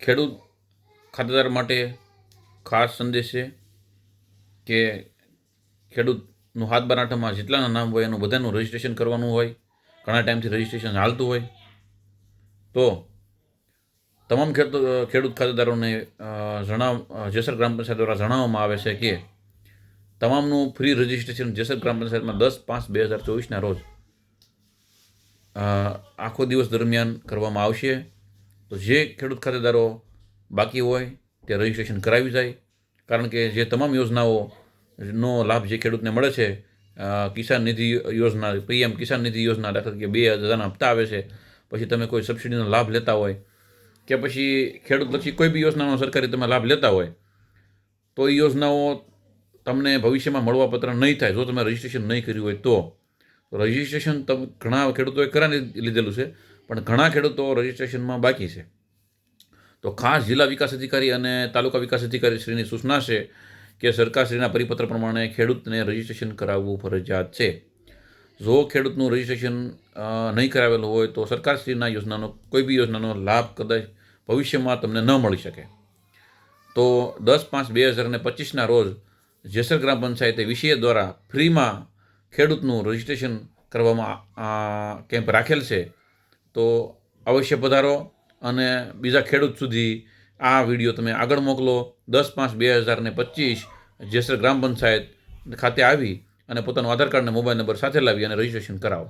ખેડૂત ખાતેદાર માટે ખાસ સંદેશ છે કે ખેડૂતનું હાથ બનાવટામાં જેટલાના નામ હોય એનું બધાનું રજિસ્ટ્રેશન કરવાનું હોય. ઘણા ટાઈમથી રજિસ્ટ્રેશન હાલતું હોય તો તમામ ખેડૂત ખાતેદારોને જેસર ગ્રામ પંચાયત દ્વારા જણાવવામાં આવે છે કે તમામનું ફ્રી રજિસ્ટ્રેશન જેસર ગ્રામ પંચાયતમાં 10/5/2024ના રોજ આખો દિવસ દરમિયાન કરવામાં આવશે. તો જે ખેડૂત ખાતેદારો બાકી હોય તે રજિસ્ટ્રેશન કરાવી જાય, કારણ કે જે તમામ યોજનાઓનો લાભ જે ખેડૂતને મળે છે, કિસાન નિધિ યોજના, PM કિસાન નિધિ યોજના, દાખલા તરીકે 2,000ના હપ્તા આવે છે, પછી તમે કોઈ સબસિડીનો લાભ લેતા હોય કે પછી ખેડૂતલક્ષી કોઈ બી યોજનાનો સરકારી તમે લાભ લેતા હોય તો એ યોજનાઓ તમને ભવિષ્યમાં મળવાપાત્ર નહીં થાય જો તમે રજિસ્ટ્રેશન નહીં કર્યું હોય તો. રજિસ્ટ્રેશન ઘણા ખેડૂતોએ કરાવી લીધેલું છે, પણ ઘણા ખેડૂતો રજિસ્ટ્રેશનમાં બાકી છે. તો ખાસ જિલ્લા વિકાસ અધિકારી અને તાલુકા વિકાસ અધિકારી શ્રીની સૂચના છે કે સરકારશ્રીના પરિપત્ર પ્રમાણે ખેડૂતને રજિસ્ટ્રેશન કરાવવું ફરજિયાત છે. જો ખેડૂતનું રજિસ્ટ્રેશન નહીં કરાવેલું હોય તો સરકારશ્રીના યોજનાનો કોઈ બી યોજનાનો લાભ કદાચ ભવિષ્યમાં તમને ન મળી શકે. તો 10/5/2025ના રોજ જેસર ગ્રામ પંચાયતે વિષય દ્વારા ફ્રીમાં ખેડૂતનું રજિસ્ટ્રેશન કરવામાં કેમ્પ રાખેલ છે. તો અવશ્ય પધારો અને બીજા ખેડૂત સુધી આ વિડીયો તમે આગળ મોકલો. 10/5/2025 જેસર ગ્રામ પંચાયત ખાતે આવી અને પોતાનું આધાર કાર્ડ અને મોબાઈલ નંબર સાથે લાવી અને રજિસ્ટ્રેશન કરાવો.